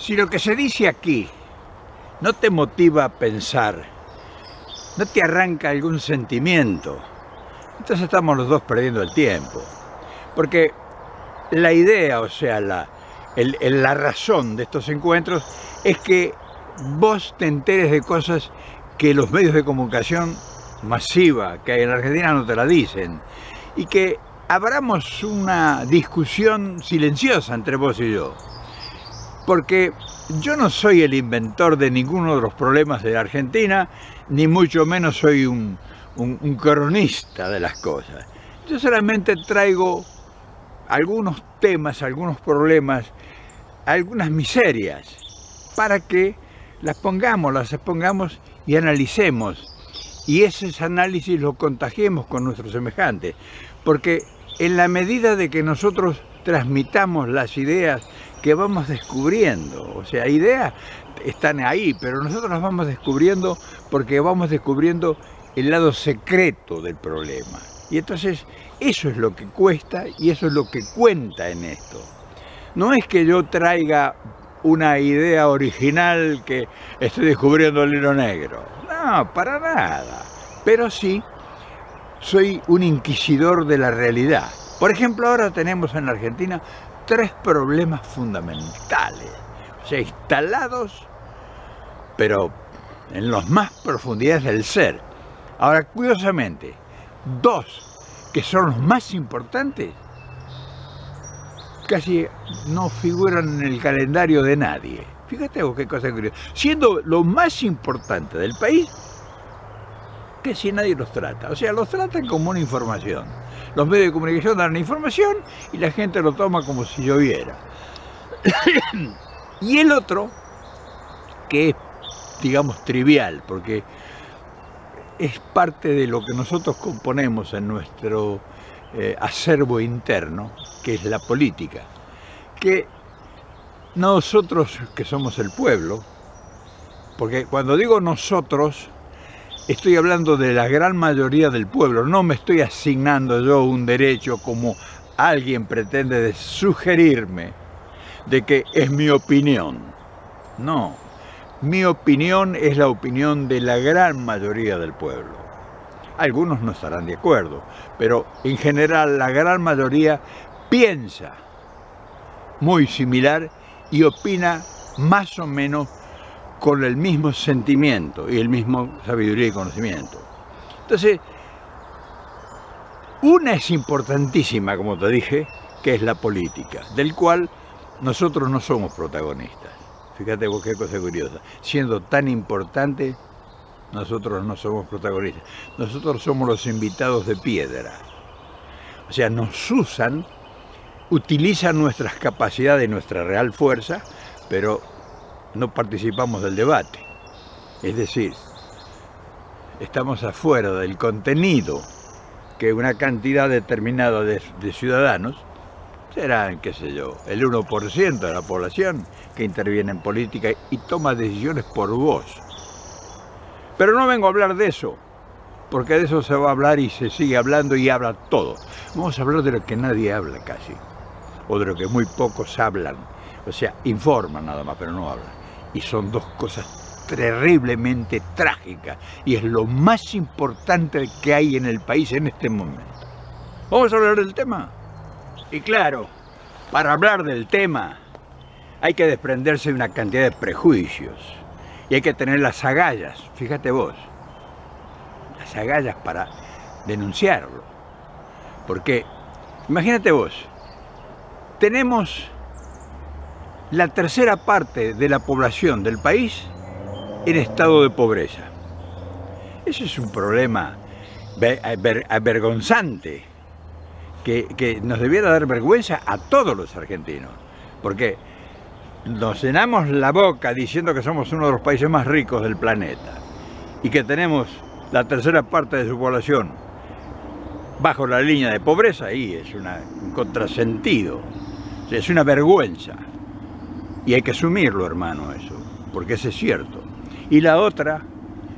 Si lo que se dice aquí no te motiva a pensar, no te arranca algún sentimiento, entonces estamos los dos perdiendo el tiempo. Porque la idea, o sea, la razón de estos encuentros es que vos te enteres de cosas que los medios de comunicación masiva que hay en la Argentina no te la dicen, y que abramos una discusión silenciosa entre vos y yo. Porque yo no soy el inventor de ninguno de los problemas de la Argentina, ni mucho menos soy un cronista de las cosas. Yo solamente traigo algunos temas, algunos problemas, algunas miserias, para que las expongamos y analicemos. Y ese análisis lo contagiemos con nuestros semejantes. Porque en la medida de que nosotros transmitamos las ideas que vamos descubriendo, o sea, ideas están ahí, pero nosotros las vamos descubriendo porque vamos descubriendo el lado secreto del problema. Y entonces eso es lo que cuesta y eso es lo que cuenta en esto. No es que yo traiga una idea original que estoy descubriendo el hilo negro. No, para nada. Pero sí, soy un inquisidor de la realidad. Por ejemplo, ahora tenemos en la Argentina 3 problemas fundamentales, o sea, instalados, pero en las más profundidades del ser. Ahora, curiosamente, 2 que son los más importantes, casi no figuran en el calendario de nadie. Fíjate vos qué cosa curiosa. Siendo lo más importante del país, que si nadie los trata. O sea, los tratan como una información. Los medios de comunicación dan la información y la gente lo toma como si lloviera. Y el otro, que es, digamos, trivial, porque es parte de lo que nosotros componemos en nuestro acervo interno, que es la política, que nosotros que somos el pueblo, porque cuando digo nosotros, estoy hablando de la gran mayoría del pueblo, no me estoy asignando yo un derecho como alguien pretende sugerirme de que es mi opinión. No, mi opinión es la opinión de la gran mayoría del pueblo. Algunos no estarán de acuerdo, pero en general la gran mayoría piensa muy similar y opina más o menos con el mismo sentimiento y el mismo sabiduría y conocimiento. Entonces, una es importantísima, como te dije, que es la política, del cual nosotros no somos protagonistas. Fíjate vos qué cosa curiosa. Siendo tan importante, nosotros no somos protagonistas. Nosotros somos los invitados de piedra. O sea, nos usan, utilizan nuestras capacidades y nuestra real fuerza, pero no participamos del debate. Es decir, estamos afuera del contenido que una cantidad determinada de ciudadanos, serán, qué sé yo, el 1% de la población que interviene en política y toma decisiones por vos. Pero no vengo a hablar de eso, porque de eso se va a hablar y se sigue hablando y habla todo. Vamos a hablar de lo que nadie habla casi, o de lo que muy pocos hablan. O sea, informan nada más, pero no hablan. Y son 2 cosas terriblemente trágicas, y es lo más importante que hay en el país en este momento. ¿Vamos a hablar del tema? Y claro, para hablar del tema hay que desprenderse de una cantidad de prejuicios y hay que tener las agallas, fíjate vos, las agallas para denunciarlo. Porque, imagínate vos, tenemos la tercera parte de la población del país en estado de pobreza. Eso es un problema avergonzante que nos debiera dar vergüenza a todos los argentinos, porque nos llenamos la boca diciendo que somos uno de los países más ricos del planeta y que tenemos la tercera parte de su población bajo la línea de pobreza, y es un contrasentido, es una vergüenza. Y hay que asumirlo, hermano, eso, porque eso es cierto. Y la otra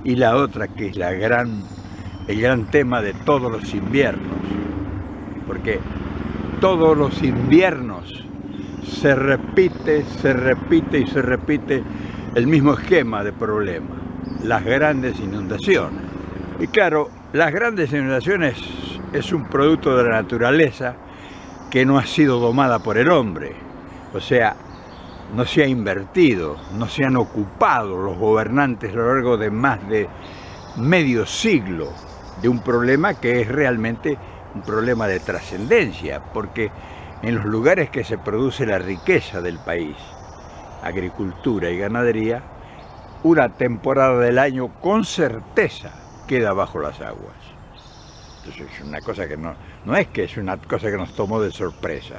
que es el gran tema de todos los inviernos, porque todos los inviernos se repite y se repite el mismo esquema de problema, las grandes inundaciones. Y claro, las grandes inundaciones es un producto de la naturaleza que no ha sido domada por el hombre, o sea, no se ha invertido, no se han ocupado los gobernantes a lo largo de más de medio siglo de un problema que es realmente un problema de trascendencia, porque en los lugares que se produce la riqueza del país, agricultura y ganadería, una temporada del año con certeza queda bajo las aguas. Entonces es una cosa que no es que es una cosa que nos tomó de sorpresa,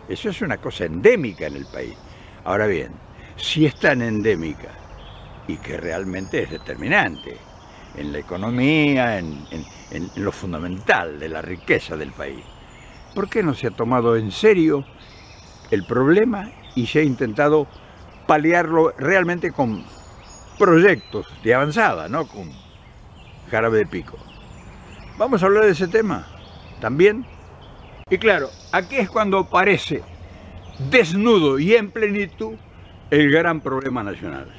eso es una cosa endémica en el país. Ahora bien, si es tan endémica y que realmente es determinante en la economía, en lo fundamental de la riqueza del país, ¿por qué no se ha tomado en serio el problema y se ha intentado paliarlo realmente con proyectos de avanzada, no con jarabe de pico? Vamos a hablar de ese tema también. Y claro, aquí es cuando aparece desnudo y en plenitud el gran problema nacional.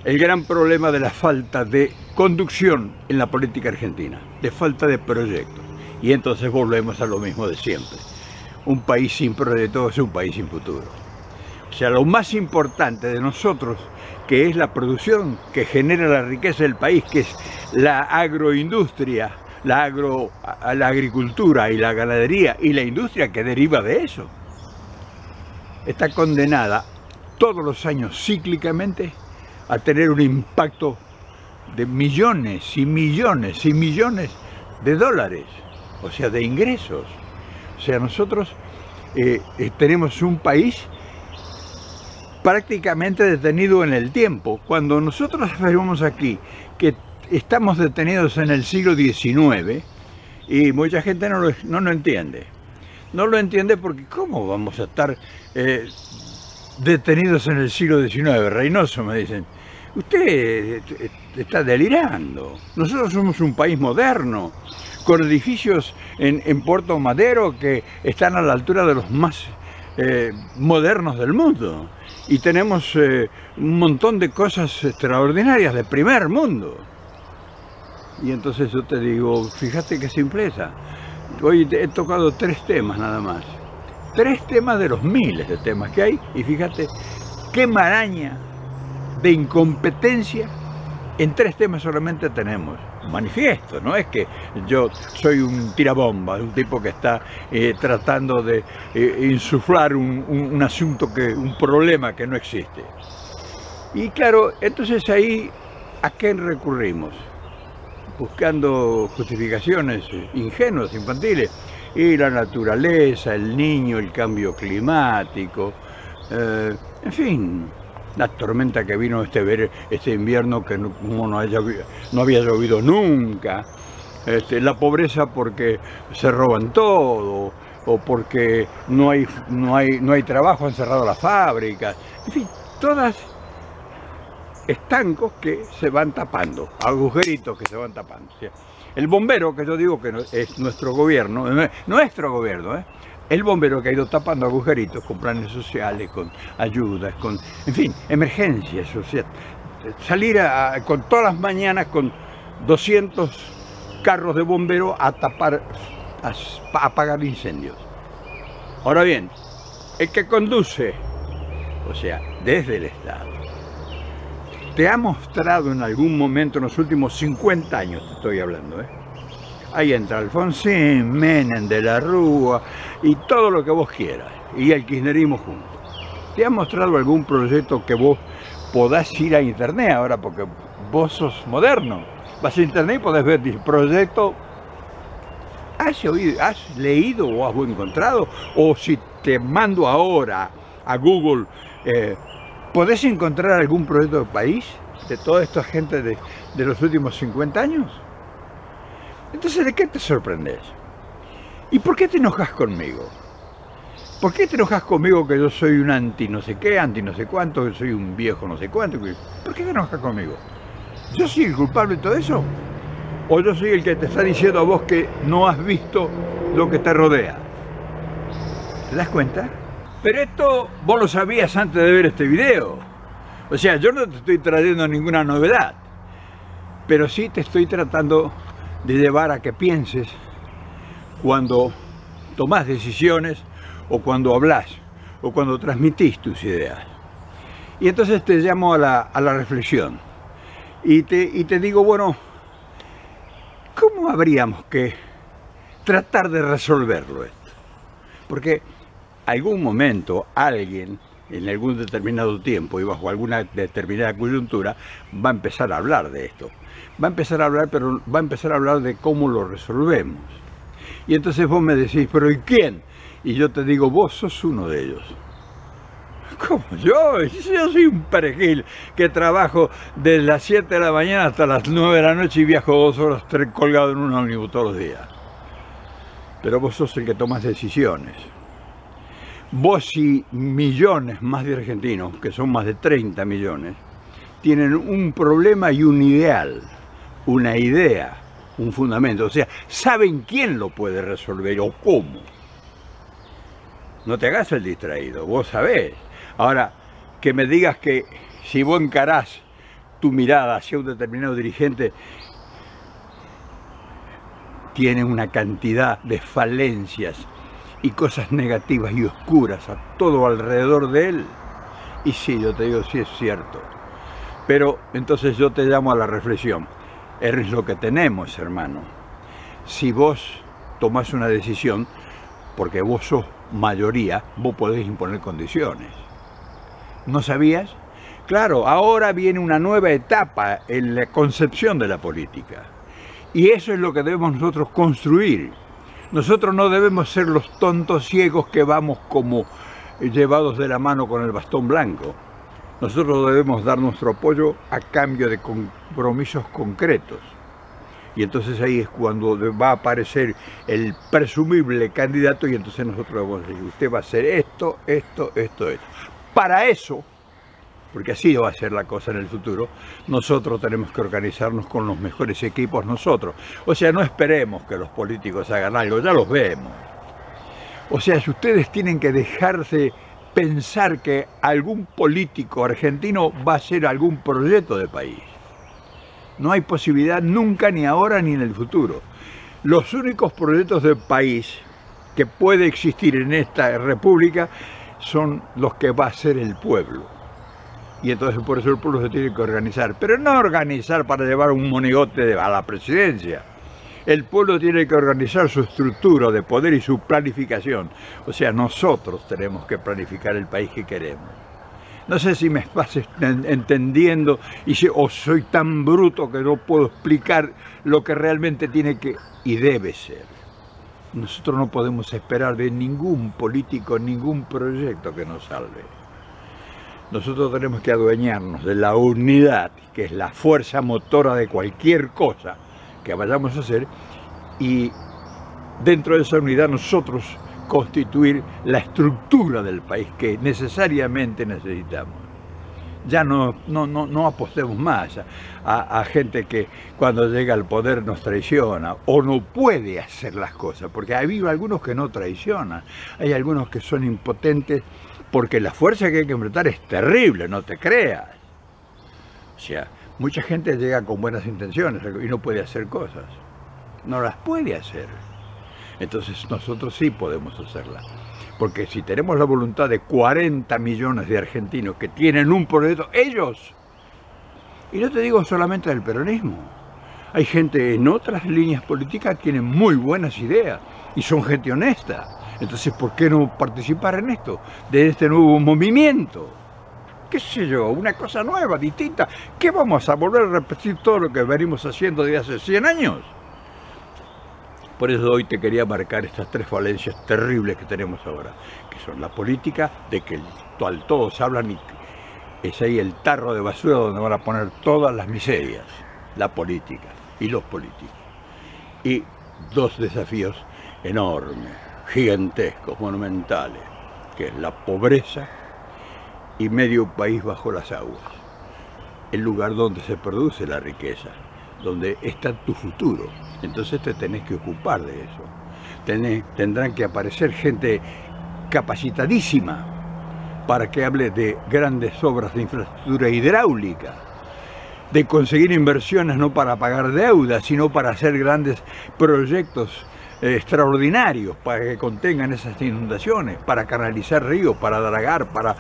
El gran problema de la falta de conducción en la política argentina, de falta de proyectos. Y entonces volvemos a lo mismo de siempre. Un país sin proyectos es un país sin futuro. O sea, lo más importante de nosotros, que es la producción que genera la riqueza del país, que es la agroindustria, la agricultura y la ganadería y la industria que deriva de eso, está condenada todos los años cíclicamente a tener un impacto de millones y millones y millones de dólares, o sea, de ingresos. O sea, nosotros tenemos un país prácticamente detenido en el tiempo. Cuando nosotros afirmamos aquí que estamos detenidos en el siglo XIX, y mucha gente no lo entiende. No lo entiende porque ¿cómo vamos a estar detenidos en el siglo XIX? Reynoso, me dicen. Usted está delirando. Nosotros somos un país moderno, con edificios en Puerto Madero que están a la altura de los más modernos del mundo. Y tenemos un montón de cosas extraordinarias de primer mundo. Y entonces yo te digo, fíjate qué simpleza. Hoy he tocado 3 temas nada más. 3 temas de los miles de temas que hay. Y fíjate qué maraña de incompetencia en 3 temas solamente tenemos. Manifiesto, no es que yo soy un tirabomba, un tipo que está tratando de insuflar un asunto, un problema que no existe. Y claro, entonces ahí, ¿a qué recurrimos? Buscando justificaciones ingenuas, infantiles, y la naturaleza, el niño, el cambio climático, en fin, la tormenta que vino este invierno que no había llovido nunca, la pobreza porque se roban todo, o porque no hay trabajo, han cerrado las fábricas, en fin, todas estancos que se van tapando, agujeritos que se van tapando. O sea, el bombero, que yo digo que es nuestro gobierno, el bombero que ha ido tapando agujeritos con planes sociales, con ayudas, con, en fin, emergencias. O sea, salir con todas las mañanas con 200 carros de bombero a tapar, a apagar incendios. Ahora bien, el que conduce, o sea, desde el Estado, te ha mostrado en algún momento, en los últimos 50 años te estoy hablando, ahí entra Alfonsín, Menem, de la Rúa y todo lo que vos quieras, y el kirchnerismo juntos. ¿Te ha mostrado algún proyecto que vos podás ir a internet ahora? Porque vos sos moderno, vas a internet y podés ver el proyecto. ¿Has leído o has encontrado? O si te mando ahora a Google, ¿podés encontrar algún proyecto de país de toda esta gente de los últimos 50 años? Entonces, ¿de qué te sorprendes? ¿Y por qué te enojas conmigo? ¿Por qué te enojas conmigo que yo soy un anti no sé qué, anti no sé cuánto, que soy un viejo no sé cuánto? ¿Por qué te enojas conmigo? ¿Yo soy el culpable de todo eso? ¿O yo soy el que te está diciendo a vos que no has visto lo que te rodea? ¿Te das cuenta? Pero esto vos lo sabías antes de ver este video. O sea, yo no te estoy trayendo ninguna novedad, pero sí te estoy tratando de llevar a que pienses cuando tomás decisiones, o cuando hablas, o cuando transmitís tus ideas. Y entonces te llamo a la reflexión. Y te digo, bueno, ¿cómo habríamos que tratar de resolverlo esto? Porque algún momento alguien, en algún determinado tiempo y bajo alguna determinada coyuntura, va a empezar a hablar de esto. Va a empezar a hablar, pero va a empezar a hablar de cómo lo resolvemos. Y entonces vos me decís, ¿pero y quién? Y yo te digo, vos sos uno de ellos. ¿Cómo? Yo soy un perejil que trabajo desde las 7 de la mañana hasta las 9 de la noche y viajo 2 horas colgado en un ómnibus todos los días. Pero vos sos el que tomás decisiones. Vos y millones más de argentinos, que son más de 30 millones, tienen un problema y un ideal, una idea, un fundamento. O sea, saben quién lo puede resolver o cómo. No te hagas el distraído, vos sabés. Ahora, que me digas que si vos encarás tu mirada hacia un determinado dirigente, tiene una cantidad de falencias y cosas negativas y oscuras a todo alrededor de él. Y sí, yo te digo, sí es cierto. Pero entonces yo te llamo a la reflexión. Es lo que tenemos, hermano. Si vos tomás una decisión, porque vos sos mayoría, vos podés imponer condiciones. ¿No sabías? Claro, ahora viene una nueva etapa en la concepción de la política. Y eso es lo que debemos nosotros construir. Nosotros no debemos ser los tontos ciegos que vamos como llevados de la mano con el bastón blanco. Nosotros debemos dar nuestro apoyo a cambio de compromisos concretos. Y entonces ahí es cuando va a aparecer el presumible candidato y entonces nosotros vamos a decir, usted va a hacer esto, esto, esto, esto. Para eso, porque así va a ser la cosa en el futuro, nosotros tenemos que organizarnos con los mejores equipos nosotros. O sea, no esperemos que los políticos hagan algo, ya los vemos. O sea, si ustedes tienen que dejarse pensar que algún político argentino va a hacer algún proyecto de país. No hay posibilidad nunca, ni ahora, ni en el futuro. Los únicos proyectos de país que puede existir en esta república son los que va a hacer el pueblo. Y entonces por eso el pueblo se tiene que organizar. Pero no organizar para llevar un monigote a la presidencia. El pueblo tiene que organizar su estructura de poder y su planificación. O sea, nosotros tenemos que planificar el país que queremos. No sé si me estás entendiendo o soy tan bruto que no puedo explicar lo que realmente tiene que y debe ser. Nosotros no podemos esperar de ningún político, ningún proyecto que nos salve. Nosotros tenemos que adueñarnos de la unidad, que es la fuerza motora de cualquier cosa que vayamos a hacer, y dentro de esa unidad nosotros constituir la estructura del país que necesariamente necesitamos. Ya no apostemos más a gente que cuando llega al poder nos traiciona o no puede hacer las cosas, porque ha habido algunos que no traicionan, hay algunos que son impotentes porque la fuerza que hay que enfrentar es terrible, no te creas. O sea, mucha gente llega con buenas intenciones y no puede hacer cosas, no las puede hacer. Entonces nosotros sí podemos hacerlas. Porque si tenemos la voluntad de 40 millones de argentinos que tienen un proyecto, ellos, y no te digo solamente del peronismo, hay gente en otras líneas políticas que tienen muy buenas ideas y son gente honesta. Entonces, ¿por qué no participar en esto, de este nuevo movimiento? ¿Qué sé yo? Una cosa nueva, distinta. ¿Qué vamos a volver a repetir todo lo que venimos haciendo desde hace 100 años? Por eso hoy te quería marcar estas tres falencias terribles que tenemos ahora, que son la política, de que todos hablan y es ahí el tarro de basura donde van a poner todas las miserias, la política y los políticos. Y dos desafíos enormes, gigantescos, monumentales, que es la pobreza y medio país bajo las aguas, el lugar donde se produce la riqueza, donde está tu futuro. Entonces te tenés que ocupar de eso. Tendrán que aparecer gente capacitadísima para que hable de grandes obras de infraestructura hidráulica, de conseguir inversiones no para pagar deudas, sino para hacer grandes proyectos extraordinarios para que contengan esas inundaciones, para canalizar ríos, para dragar, para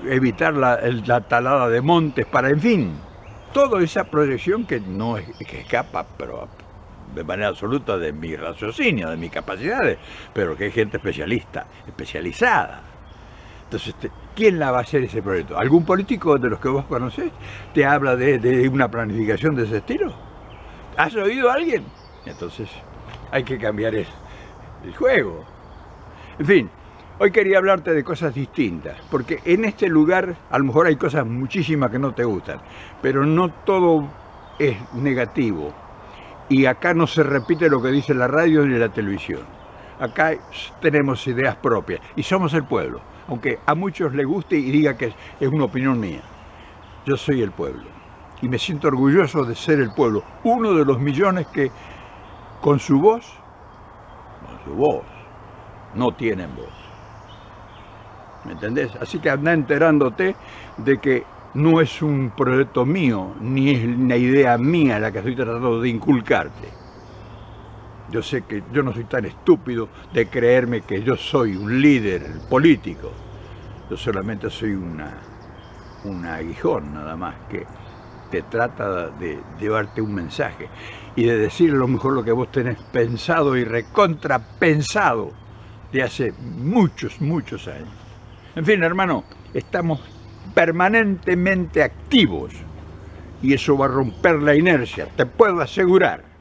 evitar la talada de montes, para, en fin, toda esa proyección que no es, que escapa, pero de manera absoluta de mi raciocinio, de mis capacidades, pero que hay gente especializada. Entonces, ¿quién la va a hacer ese proyecto? ¿Algún político de los que vos conocés te habla de una planificación de ese estilo? ¿Has oído a alguien? Entonces, hay que cambiar el juego. En fin, hoy quería hablarte de cosas distintas, porque en este lugar a lo mejor hay cosas muchísimas que no te gustan, pero no todo es negativo. Y acá no se repite lo que dice la radio ni la televisión. Acá tenemos ideas propias y somos el pueblo, aunque a muchos les guste y diga que es una opinión mía. Yo soy el pueblo y me siento orgulloso de ser el pueblo, uno de los millones que con su voz, no tienen voz. ¿Me entendés? Así que anda enterándote de que no es un proyecto mío, ni es una idea mía la que estoy tratando de inculcarte. Yo sé que yo no soy tan estúpido de creerme que yo soy un líder político. Yo solamente soy un aguijón nada más que te trata de llevarte un mensaje y de decir a lo mejor lo que vos tenés pensado y recontrapensado de hace muchos años. En fin, hermano, estamos permanentemente activos y eso va a romper la inercia, te puedo asegurar.